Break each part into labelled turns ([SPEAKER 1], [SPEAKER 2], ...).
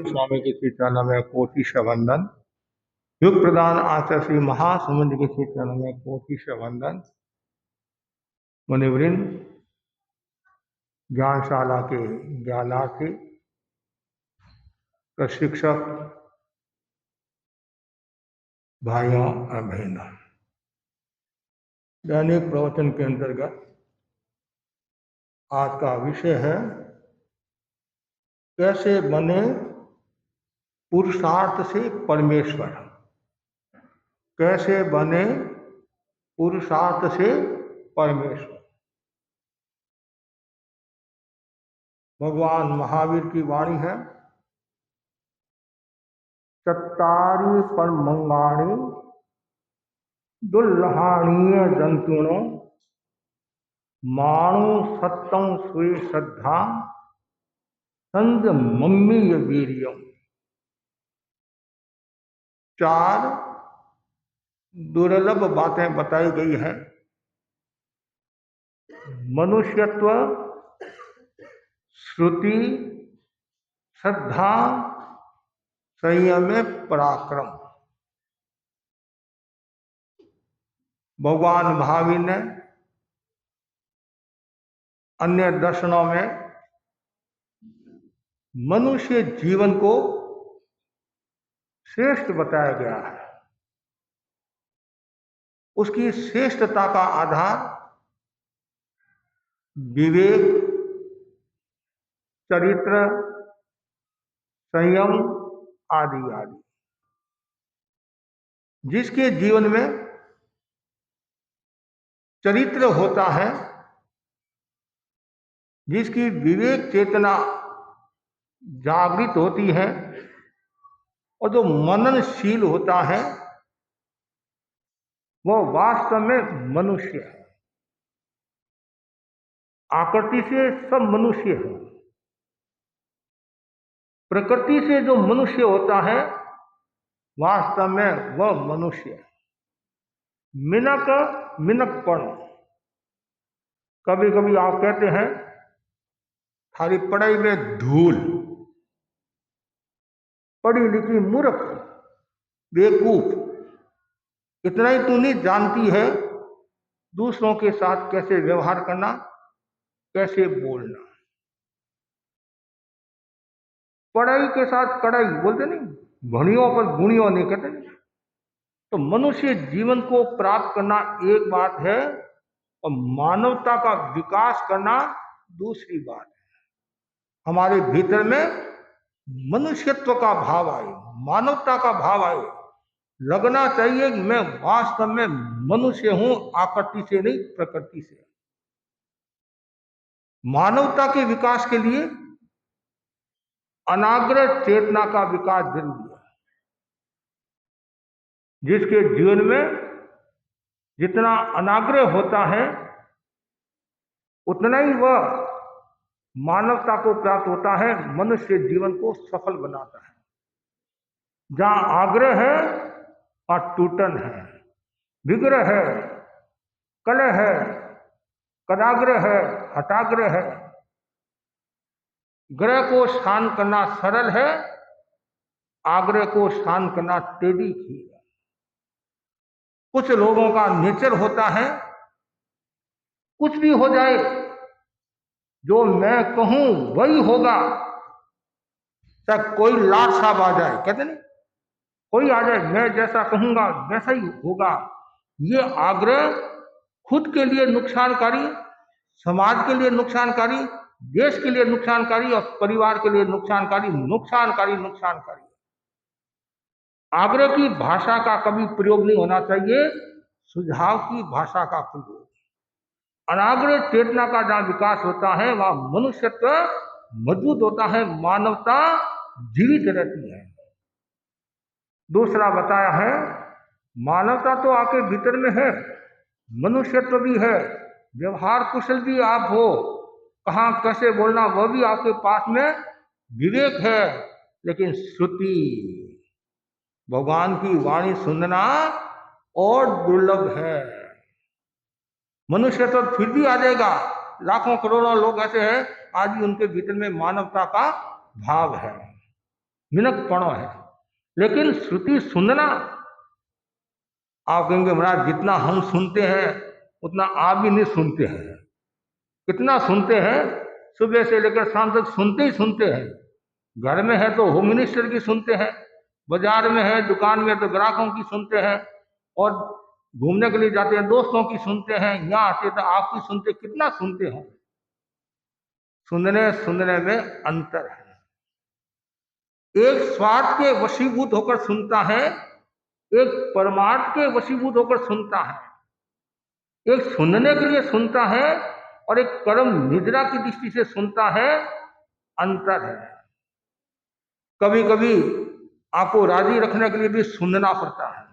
[SPEAKER 1] स्वामी के श्री चरणों में कोटि वंदन। युग प्रदान आचार्य श्री महासमुद्र के श्री चरणों में कोटि वंदन। मुनिवृंद, ज्ञानशाला के ज्ञानार्थी, प्रशिक्षक भाइयों और बहनों, दैनिक प्रवचन के अंतर्गत आज का विषय है कैसे बने पुरुषार्थ से परमेश्वर। कैसे बने पुरुषार्थ से परमेश्वर। भगवान महावीर की वाणी है, चत्तारि परमंगाणि दुर्लहाणीय जंतुणो माणो सत्तं स्वे श्रद्धा संज मम्मीय वीर्यम। चार दुर्लभ बातें बताई गई है। मनुष्यत्व, श्रुति, श्रद्धा, संयम, पराक्रम। भगवान महावीर ने अन्य दर्शनों में मनुष्य जीवन को श्रेष्ठ बताया गया है। उसकी श्रेष्ठता का आधार विवेक, चरित्र, संयम आदि आदि। जिसके जीवन में चरित्र होता है, जिसकी विवेक चेतना जागृत होती है और जो मननशील होता है, वह वास्तव में मनुष्य है। आकृति से सब मनुष्य है। प्रकृति से जो मनुष्य होता है, वास्तव में वह मनुष्य है। मिनकपण। कभी कभी आप कहते हैं थारी पढ़ाई में धूल, पढ़ी लिखी मूर्ख, बेवकूफ, इतना ही तू नहीं जानती है दूसरों के साथ कैसे व्यवहार करना, कैसे बोलना। पढ़ाई के साथ कड़ाई बोलते नहीं, भणियों पर गुणियों नहीं कहते नहीं। तो मनुष्य जीवन को प्राप्त करना एक बात है और मानवता का विकास करना दूसरी बात है। हमारे भीतर में मनुष्यत्व का भाव आए, मानवता का भाव आए, लगना चाहिए कि मैं वास्तव में मनुष्य हूं, आकृति से नहीं, प्रकृति से। मानवता के विकास के लिए अनाग्रह चेतना का विकास जरूरी है। जिसके जीवन में जितना अनाग्रह होता है, उतना ही वह मानवता को प्राप्त होता है, मनुष्य जीवन को सफल बनाता है। जहां आग्रह है और टूटन है, विग्रह है, कलह है, कदाग्रह है, हटाग्रह है। ग्रह को शांत करना सरल है, आग्रह को शांत करना टेढ़ी खीर है। कुछ लोगों का नेचर होता है, कुछ भी हो जाए, जो मैं कहूं वही होगा, चाहे कोई लाट साहब आ जाए, कहते नहीं, कोई आ जाए, मैं जैसा कहूंगा वैसा ही होगा। ये आग्रह खुद के लिए नुकसानकारी, समाज के लिए नुकसानकारी, देश के लिए नुकसानकारी और परिवार के लिए नुकसानकारी। आग्रह की भाषा का कभी प्रयोग नहीं होना चाहिए, सुझाव की भाषा का प्रयोग। अनाग्रह चेतना का जहां विकास होता है, वहां मनुष्यत्व मजबूत होता है, मानवता जीवित रहती है। दूसरा बताया है, मानवता तो आपके भीतर में है, मनुष्यत्व भी है, व्यवहार कुशल भी आप हो, कहाँ कैसे बोलना वह भी आपके पास में विवेक है। लेकिन श्रुति, भगवान की वाणी सुनना और दुर्लभ है। मनुष्य तो फिर भी आ जाएगा, लाखों करोड़ों लोग ऐसे हैं आज भी उनके भीतर में मानवता का भाव है। मिनकपणो है। लेकिन श्रुति सुनना, आप कहेंगे महाराज जितना हम सुनते हैं उतना आप भी नहीं सुनते हैं। कितना सुनते हैं, सुबह से लेकर शाम तक सुनते ही सुनते हैं। घर में है तो होम मिनिस्टर की सुनते हैं, बाजार में है, दुकान में तो ग्राहकों की सुनते हैं, और घूमने के लिए जाते हैं दोस्तों की सुनते हैं, यहाँ आते तो आपकी सुनते। कितना सुनते हैं? सुनने सुनने में अंतर है। एक स्वार्थ के वशीभूत होकर सुनता है, एक परमार्थ के वशीभूत होकर सुनता है। एक सुनने के लिए सुनता है और एक कर्म निद्रा की दृष्टि से सुनता है। अंतर है। कभी कभी आपको राजी रखने के लिए भी सुनना पड़ता है,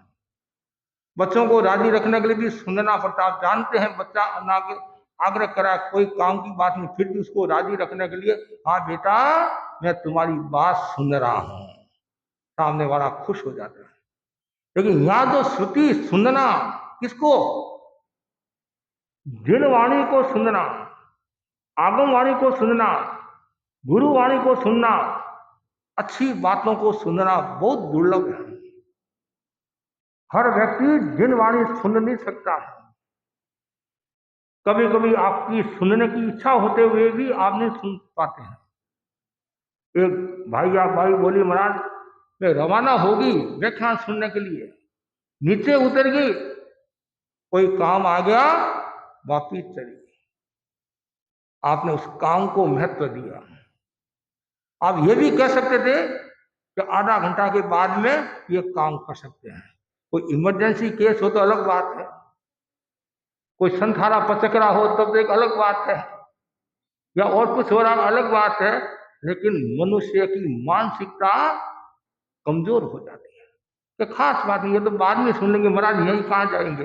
[SPEAKER 1] बच्चों को राजी रखने के लिए भी सुनना पड़ता है। आप जानते हैं बच्चा आग्रह करा कोई काम की बात नहीं, फिर भी उसको राजी रखने के लिए, हाँ बेटा मैं तुम्हारी बात सुन रहा हूं, सामने वाला खुश हो जाता है। लेकिन यहां जो श्रुति सुनना, किसको? जिन वाणी को सुनना, आगम वाणी को सुनना, गुरु वाणी को सुनना, अच्छी बातों को सुनना बहुत दुर्लभ है। हर व्यक्ति जिन वाणी सुन नहीं सकता है। कभी कभी आपकी सुनने की इच्छा होते हुए भी आप नहीं सुन पाते हैं। एक भाई या भाई बोली महाराज मैं रवाना होगी व्याख्यान सुनने के लिए, नीचे उतर गई, कोई काम आ गया, वापिस चली गई। आपने उस काम को महत्व दिया। आप ये भी कह सकते थे कि आधा घंटा के बाद में ये काम कर सकते हैं। कोई इमरजेंसी केस हो तो अलग बात है, कोई संथारा पचकरा हो तब तो एक अलग बात है, या और कुछ हो रहा अलग बात है। लेकिन मनुष्य की मानसिकता कमजोर हो जाती है कि खास बात नहीं, ये तो बाद में सुन लेंगे महाराज, यहीं कहाँ जाएंगे,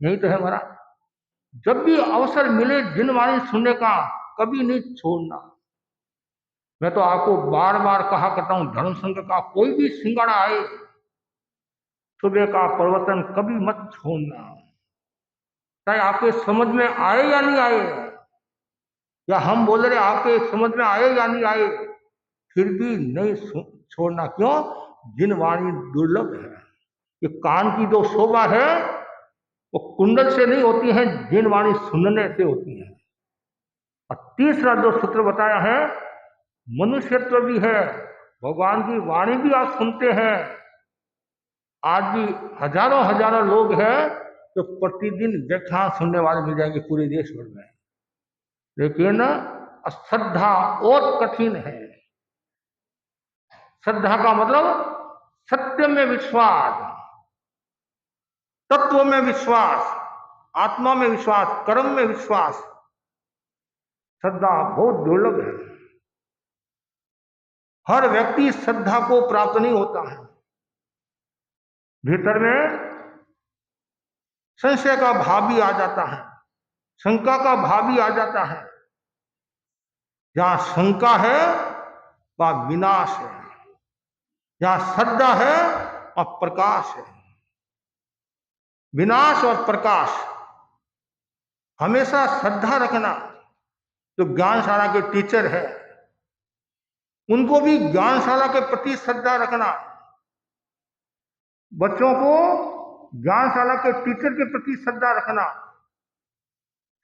[SPEAKER 1] यही तो है महाराज। जब भी अवसर मिले जिन वाणी सुनने का, कभी नहीं छोड़ना। मैं तो आपको बार बार कहा करता हूं, धर्म संघ का कोई भी सिंगाड़ा आए, सुबह का प्रवचन कभी मत छोड़ना, चाहे आपके समझ में आए या नहीं आए, या हम बोल रहे आपके समझ में आए या नहीं आए, फिर भी नहीं छोड़ना। क्यों? जिन वाणी दुर्लभ है। ये कान की जो शोभा है वो कुंडल से नहीं होती है, जिन वाणी सुनने से होती है। और तीसरा जो सूत्र बताया है, मनुष्यत्व भी है, भगवान की वाणी भी आप सुनते हैं। आज भी हजारों हजारों लोग हैं जो प्रतिदिन व्याख्यान सुनने वाले मिल जाएंगे पूरे देश भर में, लेकिन श्रद्धा और कठिन है। श्रद्धा का मतलब सत्य में विश्वास, तत्व में विश्वास, आत्मा में विश्वास, कर्म में विश्वास। श्रद्धा बहुत दुर्लभ है। हर व्यक्ति श्रद्धा को प्राप्त नहीं होता है। भीतर में संशय का भाव भी आ जाता है, शंका का भाव भी आ जाता है। जहां शंका है वहां विनाश है, जहां श्रद्धा है वहां प्रकाश है। विनाश और प्रकाश, हमेशा श्रद्धा रखना। जो ज्ञानशाला के टीचर है उनको भी ज्ञानशाला के प्रति श्रद्धा रखना। बच्चों को ज्ञानशाला के टीचर के प्रति श्रद्धा रखना।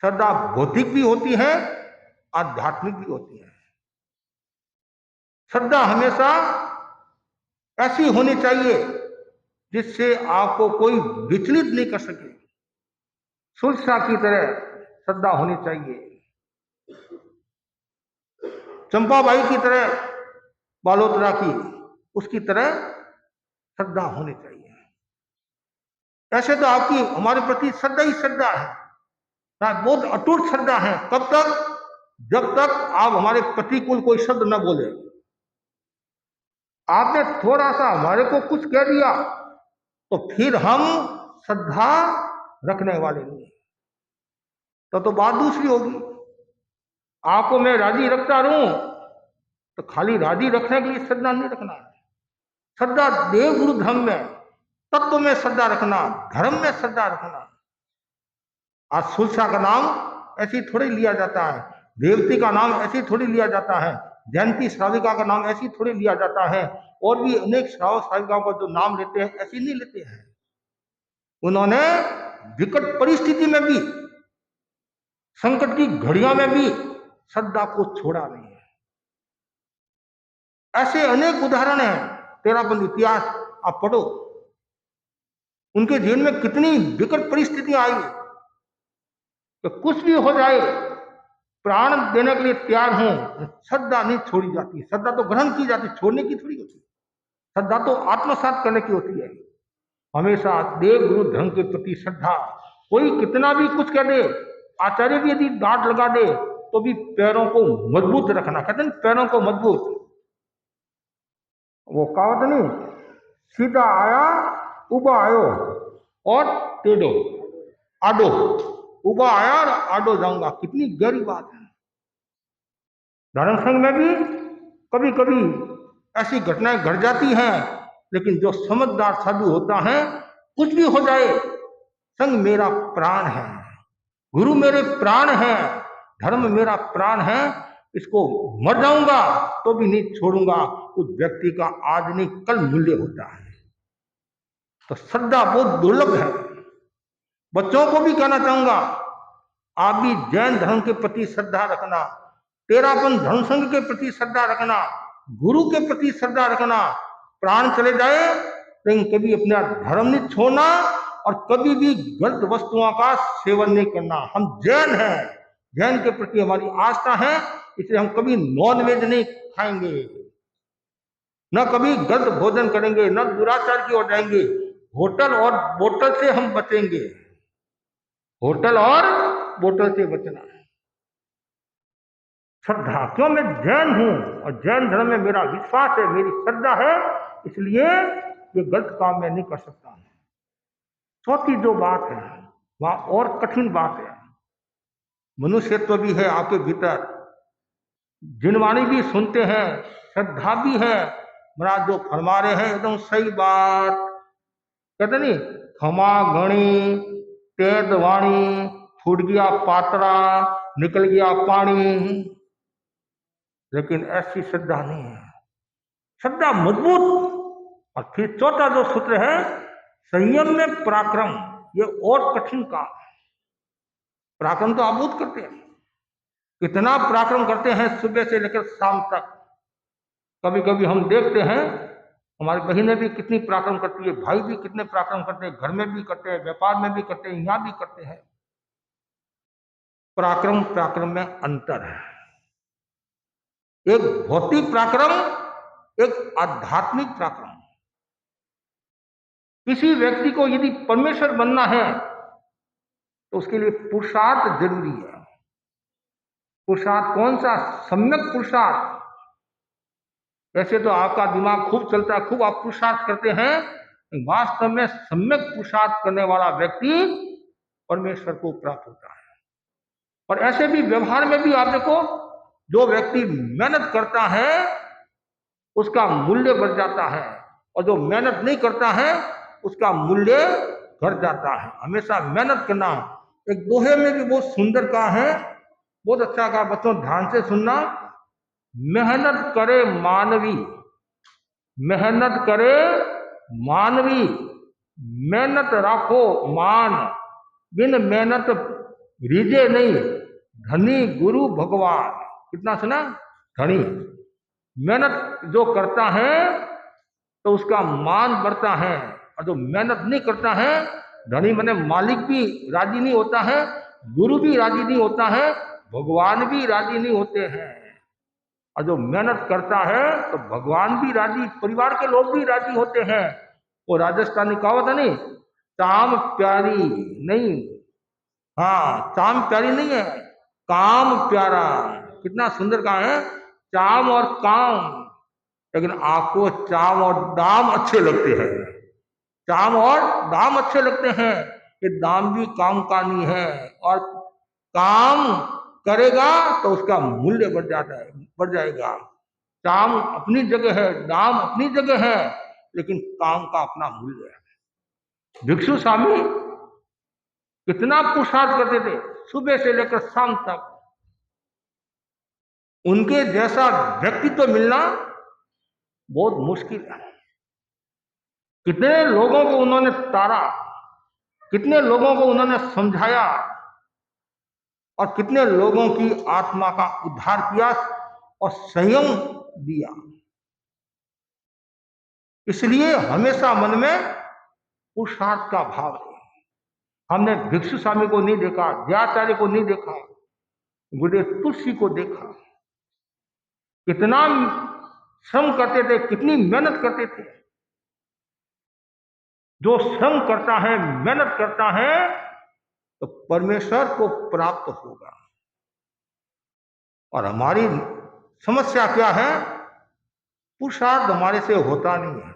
[SPEAKER 1] श्रद्धा भौतिक भी होती है, आध्यात्मिक भी होती है। श्रद्धा हमेशा ऐसी होनी चाहिए जिससे आपको कोई विचलित नहीं कर सके। सुलसा की तरह श्रद्धा होनी चाहिए, चंपाबाई की तरह, बालोतरा की, उसकी तरह श्रद्धा होनी चाहिए। ऐसे तो आपकी हमारे प्रति श्रद्धा ही श्रद्धा है, बहुत अटूट श्रद्धा है। कब तक? जब तक आप हमारे प्रतिकूल कोई शब्द न बोले। आपने थोड़ा सा हमारे को कुछ कह दिया तो फिर हम श्रद्धा रखने वाले नहीं, तो बात दूसरी होगी। आपको मैं राजी रखता रहूं तो खाली राजी रखने के लिए श्रद्धा नहीं रखना है। श्रद्धा देव गुरु धर्म में, तत्व में श्रद्धा रखना, धर्म में श्रद्धा रखना। आज सुलसा का नाम ऐसी थोड़ी लिया जाता है, देवती का नाम ऐसी थोड़ी लिया जाता है, जयंती श्राविका का नाम ऐसी थोड़ी लिया जाता है। और भी अनेक श्रावक श्राविकाओं का जो नाम लेते हैं, ऐसे नहीं लेते हैं। उन्होंने विकट परिस्थिति में भी, संकट की घड़ियों में भी श्रद्धा को छोड़ा नहीं है। ऐसे अनेक उदाहरण हैं। तेरापंथ इतिहास आप पढ़ो, उनके जीवन में कितनी विकट परिस्थितियां आई तो कुछ भी हो जाए प्राण देने के लिए तैयार हूं, श्रद्धा नहीं छोड़ी जाती। श्रद्धा तो ग्रहण की जाती, छोड़ने की थोड़ी होती। श्रद्धा तो आत्मसात करने की होती है। हमेशा देव गुरु धर्म के प्रति श्रद्धा, कोई कितना भी कुछ कह दे, आचार्य भी यदि डांट लगा दे तो भी पैरों को मजबूत रखना। कहते हैं पैरों को मजबूत, वो कहावत नहीं, सीधा आया उबा आयो और टेढ़ो आडो, उबा आया और आडो जाऊंगा। कितनी गहरी बात है। धर्म संघ में भी कभी कभी ऐसी घटनाएं घट जाती हैं, लेकिन जो समझदार साधु होता है, कुछ भी हो जाए, संघ मेरा प्राण है, गुरु मेरे प्राण है, धर्म मेरा प्राण है, इसको मर जाऊंगा तो भी नहीं छोड़ूंगा। उस व्यक्ति का आज नहीं कल मूल्य होता है। तो श्रद्धा बहुत दुर्लभ है। बच्चों को भी कहना चाहूंगा, आप भी जैन धर्म के प्रति श्रद्धा रखना, तेरापंथ धर्म संघ के प्रति श्रद्धा रखना, गुरु के प्रति श्रद्धा रखना। प्राण चले जाए लेकिन कभी अपना धर्म नहीं छोड़ना और कभी भी गलत वस्तुओं का सेवन नहीं करना। हम जैन हैं, जैन के प्रति हमारी आस्था है, इसलिए हम कभी नॉनवेज नहीं खाएंगे, न कभी गलत भोजन करेंगे, न दुराचार की ओर जाएंगे। होटल और बोतल से हम बचेंगे, होटल और बोतल से बचना है। श्रद्धा, क्यों मैं जैन हूं और जैन धर्म में मेरा विश्वास है, मेरी श्रद्धा है, इसलिए ये गलत काम मैं नहीं कर सकता। चौथी जो बात है वह और कठिन बात है। मनुष्यत्व भी है आपके भीतर, जिनवाणी भी सुनते हैं, श्रद्धा भी है। महाराज जो फरमा रहे हैं एकदम सही बात। कहते नहीं, खमा गणी तेज वाणी, फूट गया पात्रा निकल गया पानी, लेकिन ऐसी श्रद्धा नहीं है। श्रद्धा मजबूत। और फिर चौथा जो सूत्र है, संयम में पराक्रम, ये और कठिन काम है। पराक्रम तो आप बहुत करते हैं, कितना पराक्रम करते हैं सुबह से लेकर शाम तक। कभी कभी हम देखते हैं हमारी बहनें भी कितनी पराक्रम करती है, भाई भी कितने पराक्रम करते हैं, घर में भी करते हैं, व्यापार में भी करते हैं, यहां भी करते हैं। पराक्रम पराक्रम में अंतर है। एक भौतिक पराक्रम, एक आध्यात्मिक पराक्रम। किसी व्यक्ति को यदि परमेश्वर बनना है तो उसके लिए पुरुषार्थ जरूरी है। पुरुषार्थ कौन सा? सम्यक पुरुषार्थ। वैसे तो आपका दिमाग खूब चलता है, खूब आप पुरुषार्थ करते हैं, वास्तव में सम्यक पुरुषार्थ करने वाला व्यक्ति परमेश्वर को प्राप्त होता है। और ऐसे भी व्यवहार में भी आप देखो, जो व्यक्ति मेहनत करता है उसका मूल्य बढ़ जाता है, और जो मेहनत नहीं करता है उसका मूल्य घट जाता है। हमेशा मेहनत करना। एक दोहे में भी बहुत सुंदर कहा है, बहुत अच्छा कहा, बच्चों ध्यान से सुनना। मेहनत करे मानवी, मेहनत करे मानवी, मेहनत राखो मान, बिन मेहनत रीजे नहीं, धनी गुरु भगवान। कितना सुना? धनी। मेहनत जो करता है तो उसका मान बढ़ता है, और जो मेहनत नहीं करता है, धनी माने मालिक भी राजी नहीं होता है, गुरु भी राजी नहीं होता है, भगवान भी राजी नहीं होते हैं। और जो मेहनत करता है तो भगवान भी राजी, परिवार के लोग भी राजी होते हैं। वो राजस्थानी कहावत है नहीं, चाम प्यारी नहीं, हाँ चाम प्यारी नहीं है, काम प्यारा। कितना सुंदर कहा है, चाम और काम। लेकिन आपको चाम और दाम अच्छे लगते हैं, चाम और दाम अच्छे लगते हैं। ये दाम भी काम का नहीं है, और काम करेगा तो उसका मूल्य बढ़ जाता है, बढ़ जाएगा। चाम अपनी जगह है, दाम अपनी जगह है, लेकिन काम का अपना मूल्य है। भिक्षु स्वामी कितना पुरुषार्थ करते थे सुबह से लेकर शाम तक। उनके जैसा व्यक्तित्व मिलना बहुत मुश्किल है। कितने लोगों को उन्होंने तारा, कितने लोगों को उन्होंने समझाया और कितने लोगों की आत्मा का उद्धार किया और संयम दिया। इसलिए हमेशा मन में पुरुषार्थ का भाव है। हमने भिक्षु स्वामी को नहीं देखा, जयाचार्य को नहीं देखा, गुरुदेव तुलसी को देखा। कितना श्रम करते थे, कितनी मेहनत करते थे। जो श्रम करता है, मेहनत करता है, तो परमेश्वर को प्राप्त होगा। और हमारी समस्या क्या है? पुरुषार्थ हमारे से होता नहीं है।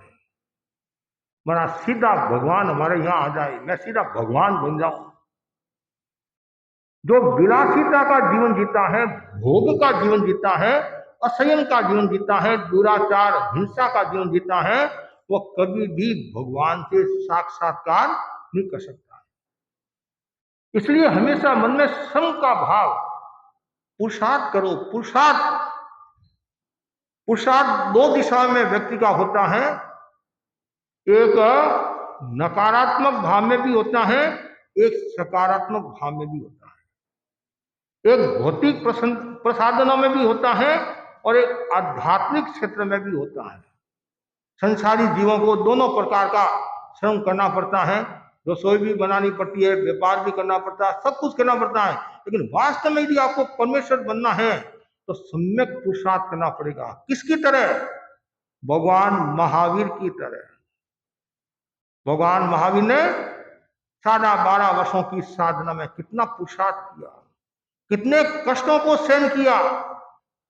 [SPEAKER 1] मेरा सीधा भगवान हमारे यहां आ जाए, मैं सीधा भगवान बन जाऊं। जो विलासिता का जीवन जीता है, भोग का जीवन जीता है, असंयम का जीवन जीता है, दुराचार हिंसा का जीवन जीता है, वो कभी भी भगवान से साक्षात्कार नहीं कर सकता। इसलिए हमेशा मन में श्रम का भाव, पुरुषार्थ करो। पुरुषार्थ दो दिशा में व्यक्ति का होता है। एक नकारात्मक भाव में भी होता है, एक सकारात्मक भाव में भी होता है। एक भौतिक प्रसाधनों में भी होता है और एक आध्यात्मिक क्षेत्र में भी होता है। संसारी जीवों को दोनों प्रकार का श्रम करना पड़ता है। रसोई भी बनानी पड़ती है, व्यापार भी करना पड़ता है, सब कुछ करना पड़ता है। लेकिन वास्तव में यदि आपको परमेश्वर बनना है तो सम्यक पुरुषार्थ करना पड़ेगा। किसकी तरह? भगवान महावीर की तरह। भगवान महावीर ने 12.5 वर्षों की साधना में कितना पुरुषार्थ किया, कितने कष्टों को सहन किया।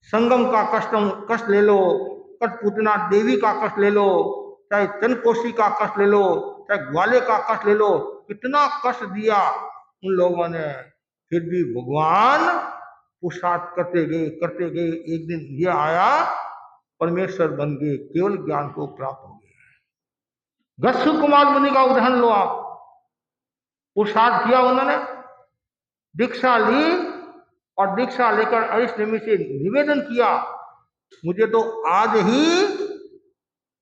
[SPEAKER 1] संगम का कष्ट ले लो, कठपुतना देवी का कष्ट ले लो, चाहे चंद्रकोशी का कष्ट ले लो, चाहे ग्वाले का कष्ट ले लो, कितना कष्ट दिया उन लोगों ने। फिर भी भगवान पुरुषार्थ करते गए। एक दिन ये आया, परमेश्वर बन गए, केवल ज्ञान को प्राप्त हो गए। गस्सु कुमार मुनि का उदाहरण लो आप। पुरुषार्थ किया उन्होंने, दीक्षा ली और दीक्षा लेकर अरिष्टनेमि से निवेदन किया, मुझे तो आज ही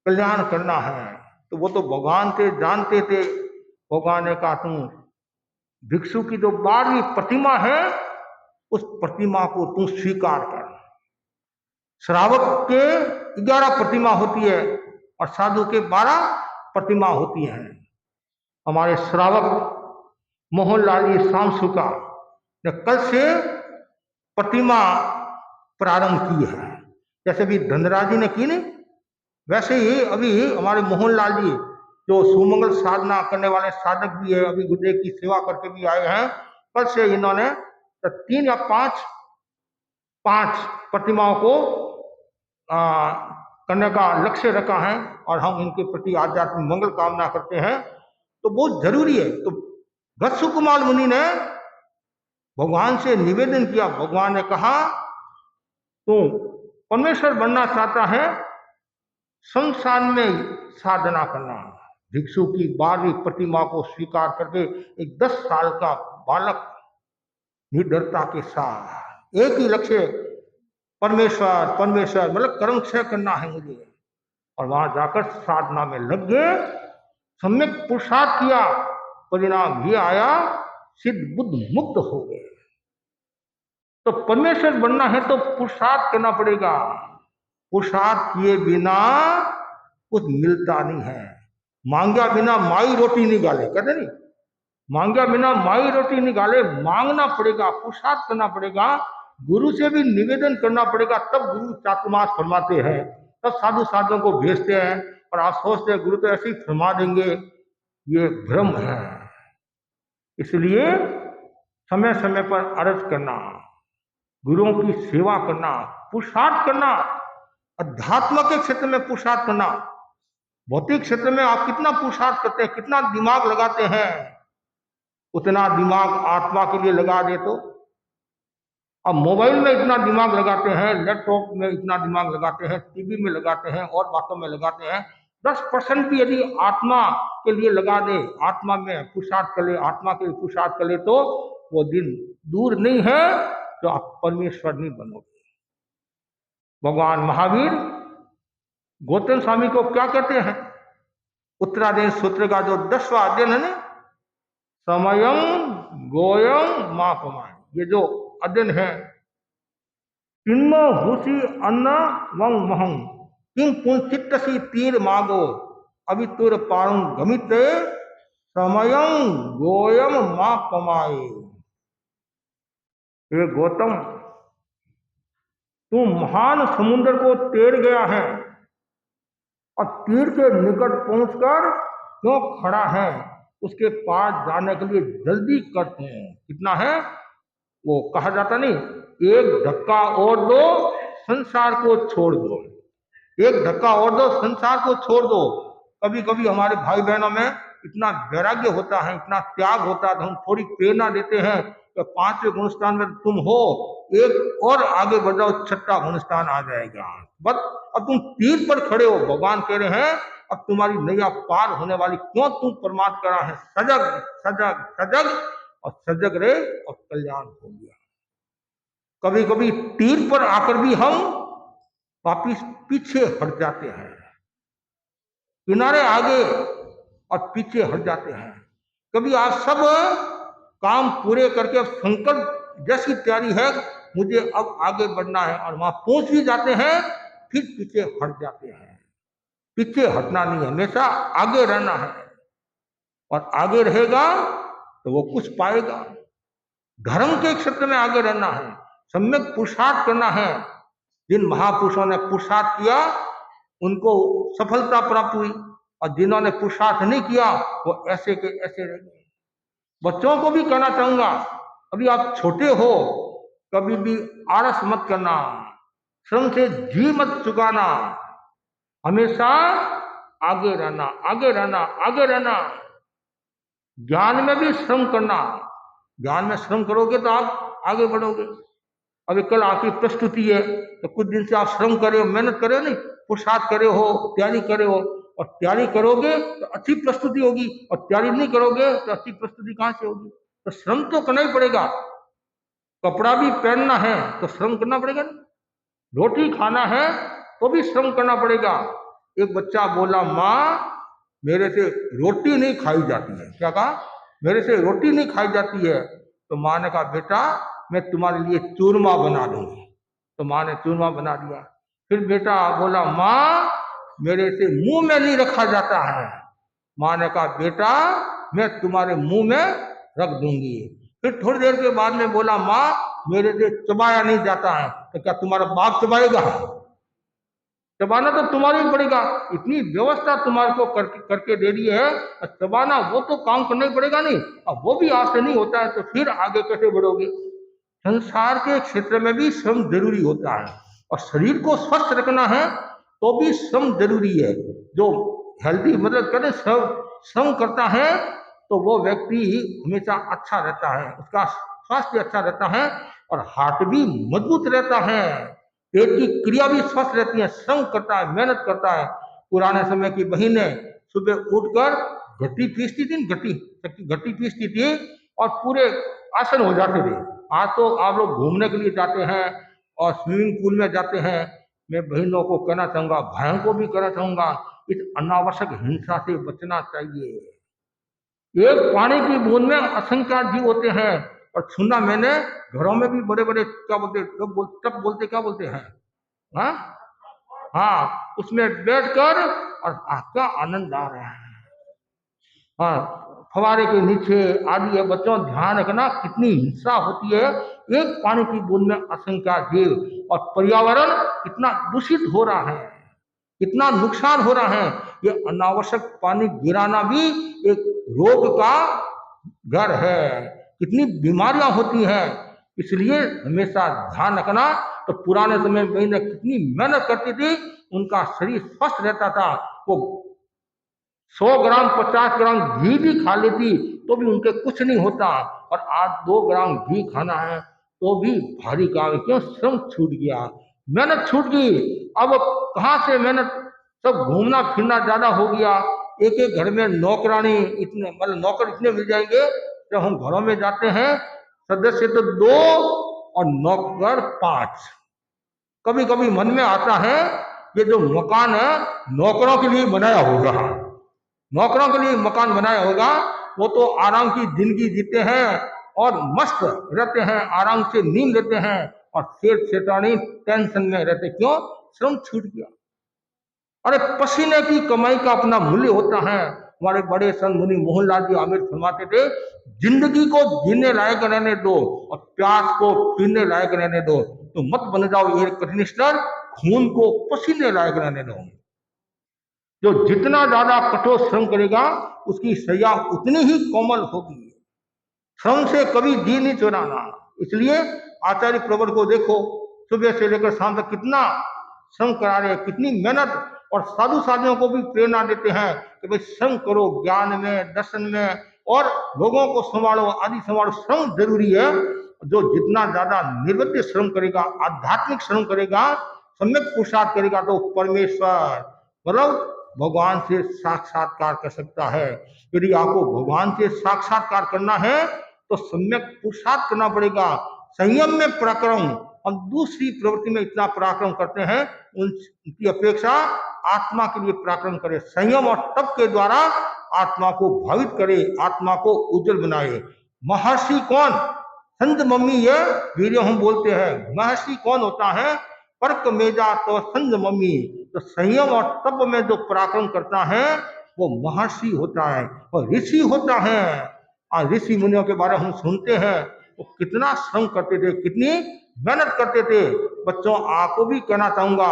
[SPEAKER 1] कल्याण करना है। तो वो तो भगवान थे, जानते थे। भगवान ने कहा तुम भिक्षु की जो 12वीं प्रतिमा है, उस प्रतिमा को तू स्वीकार कर। श्रावक के 11 प्रतिमा होती है और साधु के 12 प्रतिमा होती है। हमारे श्रावक मोहनलाल जी सामसुका ने कल से प्रतिमा प्रारंभ की है। जैसे भी धनराज जी ने की नहीं, वैसे ही अभी हमारे मोहनलाल जी जो सुमंगल साधना करने वाले साधक भी है, अभी गुरुदेव की सेवा करके भी आए हैं। कल से इन्होंने 3 या 5 प्रतिमाओं को करने का लक्ष्य रखा है और हम इनके प्रति आध्यात्मिक मंगल कामना करते हैं। तो बहुत जरूरी है। तो गस्सु कुमार मुनि ने भगवान से निवेदन किया। भगवान ने कहा तू परमेश्वर बनना चाहता है, संसार में साधना करना। भिक्षु की 12वीं प्रतिमा को स्वीकार करके एक 10 साल का बालक निडरता के साथ एक ही लक्ष्य, परमेश्वर परमेश्वर, मतलब कर्म क्षय करना है मुझे। और वहां जाकर साधना में लग गए, सम्यक पुरुषार्थ किया, परिणाम ये आया, सिद्ध बुद्ध मुक्त हो गए। तो परमेश्वर बनना है तो पुरुषार्थ करना पड़ेगा। पुरुषार्थ किए बिना कुछ मिलता नहीं है। मांगा बिना माई रोटी नहीं गाले, कहते नहीं, मांगा बिना माई रोटी नहीं गाले। मांगना पड़ेगा, पुरुषार्थ करना पड़ेगा, गुरु से भी निवेदन करना पड़ेगा, तब गुरु चातुर्मास फरमाते हैं, तब साधु साधुओं को भेजते हैं। और आप सोचते हैं गुरु तो ऐसे ही फरमा देंगे, ये भ्रम है। इसलिए समय समय पर अर्ज करना, गुरुओं की सेवा करना, पुरुषार्थ करना, अध्यात्म के क्षेत्र में पुरुषार्थ करना। भौतिक क्षेत्र में आप कितना पुरुषार्थ करते हैं, कितना दिमाग लगाते हैं, उतना दिमाग आत्मा के लिए लगा दे तो। अब मोबाइल में इतना दिमाग लगाते हैं, लैपटॉप में इतना दिमाग लगाते हैं, टीवी में लगाते हैं और बातों में लगाते हैं। 10% भी यदि आत्मा के लिए लगा दे, आत्मा में पुरुषार्थ कर ले, आत्मा के लिए पुरुषार्थ कर ले, तो वो दिन दूर नहीं है तो आप परमेश्वर नहीं बनोगे। भगवान महावीर गौतम स्वामी को क्या कहते हैं? उत्तराधीन सूत्र का जो 10वां अध्ययन है ना, समयम गोयम मापमान, ये जो अध्ययन है, किन्नो हुसी अन्न वंग महंग किम पुंसितसी तीर मागो अभी तुर पारुं गमित समयम गोयम मापमाए। ये गौतम, तू महान समुद्र को तैर गया है और तीर के निकट पहुंचकर क्यों खड़ा है? उसके पास जाने के लिए जल्दी करते हैं। कितना है वो कहा जाता नहीं, एक धक्का और दो संसार को छोड़ दो, एक धक्का और दो संसार को छोड़ दो। कभी कभी हमारे भाई बहनों में इतना वैराग्य होता है, इतना त्याग होता है, तो हम थोड़ी प्रेरणा देते हैं कि 5वें गुणस्थान में तुम हो, एक और आगे बढ़ जाओ, 6वां गुणस्थान आ जाएगा। बस अब तुम तीर पर खड़े हो, भगवान कह रहे हैं अब तुम्हारी नैया पार होने वाली, क्यों तुम परमात्मा करा है, सजग सजग सजग और सजग रहे और कल्याण हो गया। कभी कभी तीर पर आकर भी हम वापिस पीछे हट जाते हैं, किनारे आगे और पीछे हट जाते हैं। कभी आप सब काम पूरे करके अब संकल्प जैसी तैयारी है, मुझे अब आगे बढ़ना है, और वहां पहुंच भी जाते हैं, फिर पीछे हट जाते हैं। पीछे हटना नहीं है, हमेशा आगे रहना है, और आगे रहेगा तो वो कुछ पाएगा। धर्म के क्षेत्र में आगे रहना है, सम्यक पुरुषार्थ करना है। जिन महापुरुषों ने पुरुषार्थ किया उनको सफलता प्राप्त हुई, और जिन्होंने पुरुषार्थ नहीं किया वो ऐसे के ऐसे रह गए। बच्चों को भी कहना चाहूंगा, अभी आप छोटे हो, कभी भी आलस मत करना, श्रम से जी मत चुकाना, हमेशा आगे रहना आगे रहना आगे रहना। ज्ञान में भी श्रम करना, ज्ञान में श्रम करोगे तो आप आगे बढ़ोगे। अभी कल आपकी प्रस्तुति है, तो कुछ दिन से आप श्रम करे हो, मेहनत करे हो, नहीं पुरुषार्थ करे हो, तैयारी करे हो, और तैयारी करोगे तो अच्छी प्रस्तुति होगी, और तैयारी नहीं करोगे तो अच्छी प्रस्तुति कहां से होगी? तो श्रम तो करना ही पड़ेगा। कपड़ा भी पहनना है तो श्रम करना पड़ेगा ना, रोटी खाना है तो भी श्रम करना पड़ेगा। एक बच्चा बोला, माँ मेरे से रोटी नहीं खाई जाती है। क्या कहा? मेरे से रोटी नहीं खाई जाती है। तो माँ ने कहा, बेटा मैं तुम्हारे लिए चूरमा बना दूंगी। तो माँ ने चूरमा बना दिया। फिर बेटा बोला, माँ मेरे से मुंह में नहीं रखा जाता है। माँ ने कहा, बेटा मैं तुम्हारे मुंह में रख दूंगी। फिर थोड़ी देर के बाद में बोला, माँ मेरे से चबाया नहीं जाता है। तो क्या तुम्हारा बाप चबाएगा? चबाना तो तुम्हारा ही पड़ेगा, इतनी व्यवस्था तुम्हारे को करके दे दी है, चबाना वो तो काम करना ही पड़ेगा। नहीं, अब वो भी आपसे नहीं होता है तो फिर आगे कैसे बढ़ोगे? संसार के क्षेत्र में भी श्रम जरूरी होता है, और शरीर को स्वस्थ रखना है तो भी श्रम जरूरी है। जो हेल्दी मतलब करे श्रम करता है तो वो व्यक्ति हमेशा अच्छा रहता है, उसका स्वास्थ्य अच्छा रहता है, और हार्ट भी मजबूत रहता है, पेट की क्रिया भी स्वस्थ रहती है, श्रम करता है, मेहनत करता है। पुराने समय की बहनें सुबह उठकर घटी पीसती थी, घटी पीसती थी और पूरे आसन हो जाते थे। आज तो आप लोग घूमने के लिए जाते हैं और स्विमिंग पूल में जाते हैं। मैं बहनों को कहना चाहूंगा, भाइयों को भी कहना चाहूंगा, इस अनावश्यक हिंसा से बचना चाहिए। एक पानी की बूंद में असंख्य जीव होते हैं, और छूना मैंने घरों में भी बड़े बड़े क्या बोलते, टब बोलते क्या बोलते हैं, हाँ हाँ, उसमें बैठकर और आपका आनंद आ रहा है। हाँ, फवारे के नीचे आदि है। बच्चों ध्यान रखना, कितनी हिंसा होती है, एक पानी की बूंद में असंख्य जीव, और पर्यावरण कितना दूषित हो रहा है, कितना नुकसान हो रहा है। ये अनावश्यक पानी गिराना भी एक रोग का घर है, कितनी बीमारियां होती हैं। इसलिए हमेशा ध्यान रखना। तो पुराने समय में बहनें कितनी मेहनत करती थी, उनका शरीर स्वस्थ रहता था, वो 100 ग्राम 50 ग्राम घी भी खा लेती तो भी उनके कुछ नहीं होता, और आज 2 ग्राम घी खाना है तो भी भारी काम। क्यों? श्रम छूट गया, मेहनत छूट गई। अब कहाँ से मेहनत, सब घूमना फिरना ज्यादा हो गया। एक एक घर में नौकरानी इतने, मतलब नौकर इतने मिल जाएंगे। जब हम घरों में जाते हैं, सदस्य तो 2 और नौकर 5। कभी कभी मन में आता है ये जो मकान है नौकरों के लिए बनाया होगा, नौकरों के लिए मकान बनाया होगा। वो तो आराम की जिंदगी जीते हैं और मस्त रहते हैं, आराम से नींद लेते हैं और सेठ सेठानी टेंशन में रहते। क्यों? श्रम छूट गया। अरे पसीने की कमाई का अपना मूल्य होता है। हमारे बड़े संत मुनि मोहनलाल जी आमिर फरमाते थे, जिंदगी को जीने लायक रहने दो और प्यास को पीने लायक रहने दो, तो मत बन जाओ एयर कंडीशनर, खून को पसीने लायक रहने दो। जो जितना ज्यादा कठोर श्रम करेगा उसकी सजा उतनी ही कोमल होगी। श्रम से कभी जी नहीं चुराना। इसलिए आचार्य प्रवर को देखो, सुबह से लेकर शाम तक कितना श्रम करा रहे हैं, कितनी मेहनत, और साधु साधियों को भी प्रेरणा देते हैं कि भाई श्रम करो, ज्ञान में, दर्शन में, और लोगों को संभालो, आदि संभालो। श्रम जरूरी है। जो जितना ज्यादा निर्वृत्त श्रम करेगा, आध्यात्मिक श्रम करेगा, सम्यक पुरुषार्थ करेगा, तो परमेश्वर मतलब भगवान से साक्षात्कार कर सकता है। यदि आपको भगवान से साक्षात्कार करना है तो सम्यक पुरुषार्थ करना पड़ेगा, संयम में पराक्रम। हम दूसरी प्रवृत्ति में इतना पराक्रम करते हैं, उनकी अपेक्षा आत्मा के लिए पराक्रम करें। संयम और तप के द्वारा आत्मा को भावित करे, आत्मा को उज्जवल बनाए। महर्षि कौन? संत मम्मी ये वीडियो हम बोलते हैं। महर्षि कौन होता है? पर्क मेजा तो संत मम्मी। तो संयम और तप में जो पराक्रम करता है वो महर्षि होता है और ऋषि होता है। आज ऋषि मुनियों के बारे में हम सुनते हैं, वो कितना श्रम करते थे, कितनी मेहनत करते थे। बच्चों, आपको भी कहना चाहूंगा,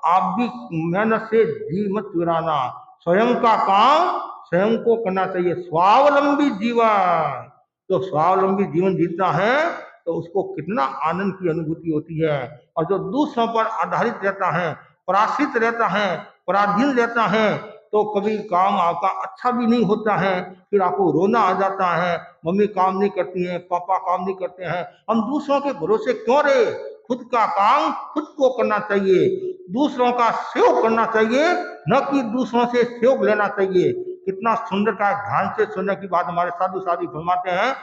[SPEAKER 1] आप भी मेहनत से जी मत चुराना। स्वयं का काम स्वयं को करना चाहिए। स्वावलंबी जीवन, तो स्वावलंबी जीवन जीता है तो उसको कितना आनंद की अनुभूति होती है। और जो दूसरों पर आधारित रहता है, पराश्रित रहता है, पराधीन रहता है, तो कभी काम आपका अच्छा भी नहीं होता है, फिर आपको रोना आ जाता है। मम्मी काम नहीं करती है, पापा काम नहीं करते हैं, हम दूसरों के भरोसे क्यों रहे? खुद का काम खुद को करना चाहिए, दूसरों का सहयोग करना चाहिए, न कि दूसरों से सहयोग लेना चाहिए। कितना सुंदर का ध्यान से सुनने की बात हमारे साधु साधु फरमाते हैं।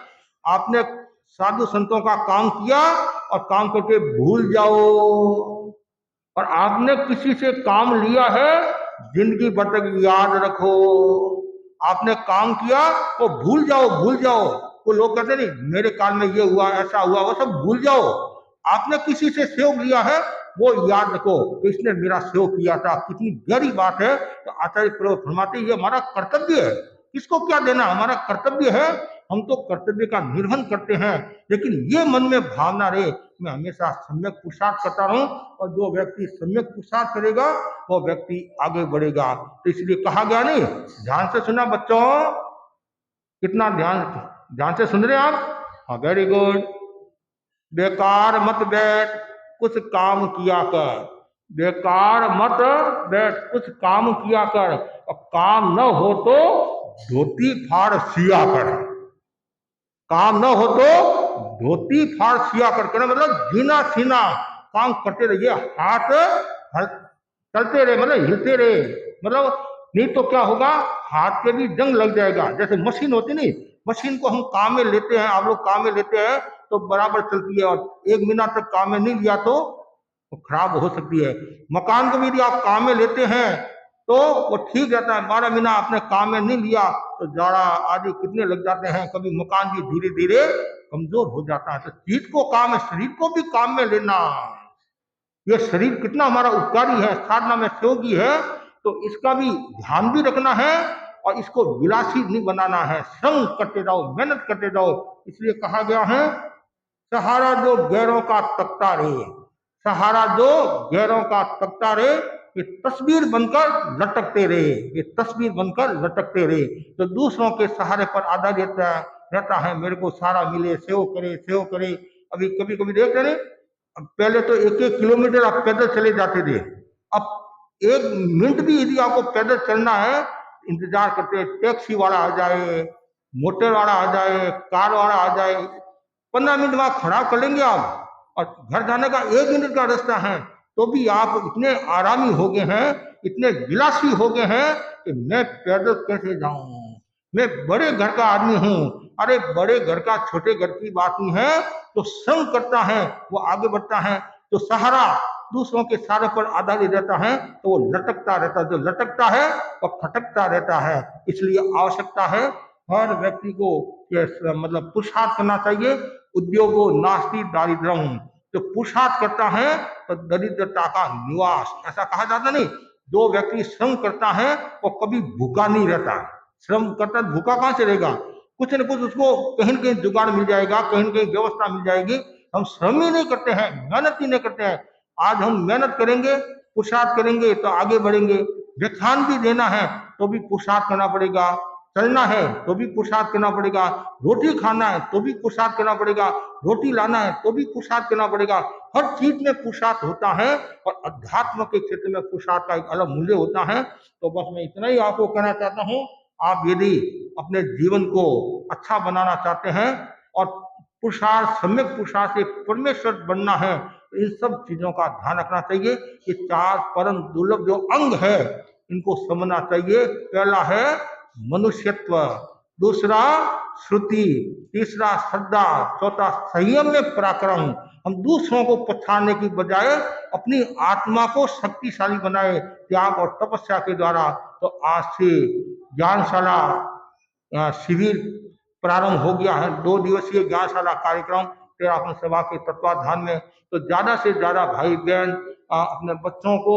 [SPEAKER 1] आपने साधु संतों का काम किया और काम करके भूल जाओ, और आपने किसी से काम लिया है, जिंदगी भर तक याद रखो। आपने काम किया तो भूल जाओ, भूल जाओ। वो लोग कहते नहीं मेरे काल में ये हुआ, ऐसा हुआ, वो सब भूल जाओ। आपने किसी से सहयोग लिया है, वो याद रखो कि इसने मेरा सहयोग किया था। कितनी गहरी बात है। तो आचार्य प्रभु फरमाते ये हमारा कर्तव्य है। किसको क्या देना, हमारा कर्तव्य है। हम तो कर्तव्य का निर्वहन करते हैं, लेकिन ये मन में भावना रहे, मैं हमेशा सम्यक पुरुषार्थ करता रहूं। और जो व्यक्ति सम्यक पुरुषार्थ करेगा वो व्यक्ति आगे बढ़ेगा। तो इसलिए कहा गया नहीं, ध्यान से सुना बच्चों, कितना ध्यान ध्यान से सुन रहे हैं आप? हाँ, वेरी गुड। बेकार मत बैठ, कुछ काम किया कर। बेकार मत बैठ, कुछ काम किया कर। और काम न हो तो धोती फाड़ सिया कर। काम न हो तो धोती फाड़ सिया कर, कहना मतलब जीना सीना काम करते रहिए। हाथ चलते रहे, मतलब हिलते रहे, मतलब नहीं तो क्या होगा, हाथ पे भी जंग लग जाएगा। जैसे मशीन होती नहीं, मशीन को हम काम में लेते हैं, आप लोग काम में लेते हैं तो बराबर चलती है, और 1 महीना तक काम में नहीं लिया तो खराब हो सकती है। मकान को भी यदि आप काम में लेते हैं तो वो ठीक रहता है। 12 महीना आपने काम में नहीं लिया तो जाड़ा आदि कितने लग जाते हैं, कभी मकान भी धीरे धीरे कमजोर हो जाता है। तो चीज को काम है, शरीर को भी काम में लेना। ये शरीर कितना हमारा उपकारी है, साधना में सहयोगी है, तो इसका भी ध्यान भी रखना है और इसको विलासी नहीं बनाना है। श्रम करते जाओ, मेहनत करते जाओ। इसलिए कहा गया है, सहारा जो गैरों का तख्ता रे, सहारा जो गैरों का तख्ता रे, ये तस्वीर बनकर लटकते रहे, ये तस्वीर बनकर लटकते रहे। तो दूसरों के सहारे पर आधारित रहता है, मेरे को सहारा मिले, सेव करे, सेव करे। अभी कभी कभी देख रहे, पहले तो 1-1 किलोमीटर आप पैदल चले जाते थे, अब 1 मिनट भी यदि आपको पैदल चलना है, इंतजार करते हैं टैक्सी वाला आ जाए, मोटर वाला आ जाए, कार वाला आ जाए। 15 मिनट वहां खड़ा कर लेंगे आप, और घर जाने का 1 मिनट का रास्ता है, तो भी आप इतने आरामी हो गए हैं, इतने विलासी हो गए हैं कि मैं पैदल कैसे जाऊं, मैं बड़े घर का आदमी हूं। अरे बड़े घर का छोटे घर की बात नहीं है, तो श्रम करता है वो आगे बढ़ता है। तो सहारा दूसरों के सहारे पर आधारित रहता है तो वो लटकता रहता है, जो लटकता है वो खटकता रहता है। इसलिए आवश्यकता है हर व्यक्ति को ये मतलब पुरुषार्थ करना चाहिए। उद्योगो नास्ति दारिद्र्यम, जो पुरुषार्थ करता है तो दरिद्रता का निवास, ऐसा कहा जाता नहीं। जो व्यक्ति श्रम करता है वो कभी भूखा नहीं रहता। श्रम करता है भूखा कहां से रहेगा, कुछ न कुछ उसको कहीं न कहीं जुगाड़ मिल जाएगा, कहीं न कहीं व्यवस्था मिल जाएगी। हम श्रम ही नहीं करते हैं, मेहनत ही नहीं करते हैं। आज हम मेहनत करेंगे, पुरुषार्थ करेंगे तो आगे बढ़ेंगे। व्याख्यान भी देना है तो भी पुरुषार्थ करना पड़ेगा, चलना है तो भी पुरुषार्थ करना पड़ेगा, रोटी खाना है तो भी पुरुषार्थ करना पड़ेगा, रोटी लाना है तो भी पुरुषार्थ करना पड़ेगा। हर चीज में पुरुषार्थ होता है और अध्यात्म के क्षेत्र में पुरुषार्थ का एक अलग मूल्य होता है। तो बस मैं इतना ही आपको कहना चाहता हूँ, आप यदि अपने जीवन को अच्छा बनाना चाहते हैं और पुरुषार्थ, सम्यक पुरुषार्थ से परमेश्वर बनना है, तो इन सब चीजों का ध्यान रखना चाहिए। ये चार परम दुर्लभ जो अंग है इनको समझना चाहिए। पहला है मनुष्यत्व, दूसरा श्रुति, तीसरा श्रद्धा, चौथा संयम में पराक्रम। हम दूसरों को पछाड़ने की बजाय अपनी आत्मा को शक्तिशाली बनाए त्याग और तपस्या के द्वारा। तो आज से ज्ञानशाला शिविर प्रारंभ हो गया है, 2 दिवसीय ज्ञानशाला कार्यक्रम तेरापन सभा के तत्वाधान में। तो ज्यादा से ज्यादा भाई बहन अपने बच्चों को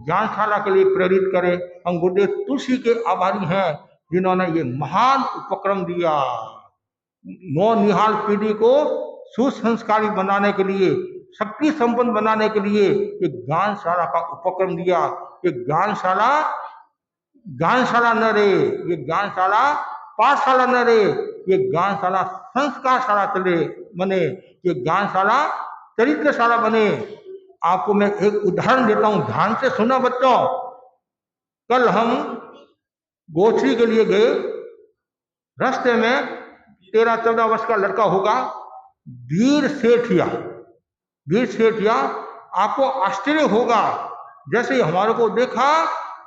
[SPEAKER 1] ज्ञानशाला के लिए प्रेरित करें। हम गुरुदेव तुलसी के आभारी हैं जिन्होंने ये महान उपक्रम दिया, नौ निहाल पीढ़ी को सुसंस्कारी बनाने के लिए, शक्ति संपन्न बनाने के लिए ये ज्ञानशाला का उपक्रम दिया। ये ज्ञानशाला ज्ञानशाला न रहे, ये ज्ञानशाला पाठशाला न रहे, ये ज्ञानशाला संस्कारशाला चले बने, ये ज्ञानशाला चरित्रशाला बने। आपको मैं एक उदाहरण देता हूं, ध्यान से सुना बच्चों। कल हम गोचरी के लिए गए, रास्ते में 13-14 वर्ष का लड़का होगा, वीर सेठिया। वीर सेठिया, आपको आश्चर्य होगा, जैसे हमारे को देखा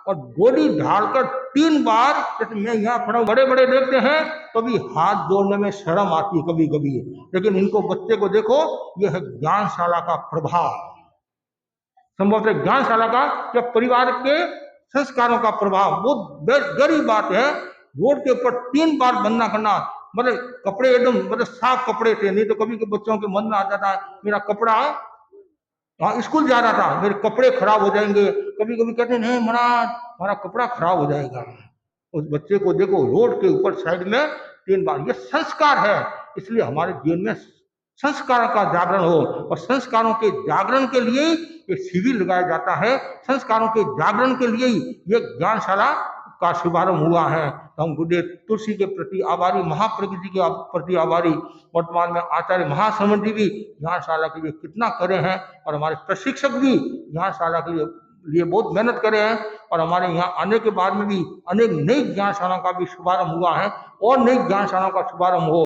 [SPEAKER 1] और गोली ढालकर 3 बार, जैसे मैं यहाँ खड़ा, बड़े बड़े देखते हैं तो भी हाथ जोड़ने में शर्म आती है कभी कभी, लेकिन इनको बच्चे को देखो, यह है ज्ञानशाला का प्रभाव। संभवतः ज्ञानशाला का जब परिवार के संस्कारों का प्रभाव, बहुत गरीब बात है। रोड के ऊपर 3 बार बंदना करना, मतलब कपड़े एकदम मतलब साफ कपड़े थे, नहीं तो कभी के बच्चों के मन में आ जाता है मेरा कपड़ा, हाँ स्कूल जा रहा था मेरे कपड़े खराब हो जाएंगे, कभी कभी कहते हैं नहीं महाराज हमारा कपड़ा खराब हो जाएगा। उस बच्चे को देखो रोड के ऊपर साइड में 3 बार, ये संस्कार है। इसलिए हमारे जीवन में संस्कारों का जागरण हो, और संस्कारों के जागरण के लिए ये शिविर लगाया जाता है। संस्कारों के जागरण के लिए ये ज्ञानशाला का शुभारंभ हुआ है। तो हम गुरुदेव तुलसी के प्रति आभारी, महाप्रकृति के प्रति आभारी। वर्तमान में आचार्य महाश्रमण जी भी ज्ञानशाला के लिए कितना करे हैं, और हमारे प्रशिक्षक भी ज्ञानशाला के लिए बहुत मेहनत करे हैं, और हमारे यहाँ आने के बाद में भी अनेक नई ज्ञानशालाओं का भी शुभारंभ हुआ है, और नई ज्ञानशालाओं का शुभारंभ हो।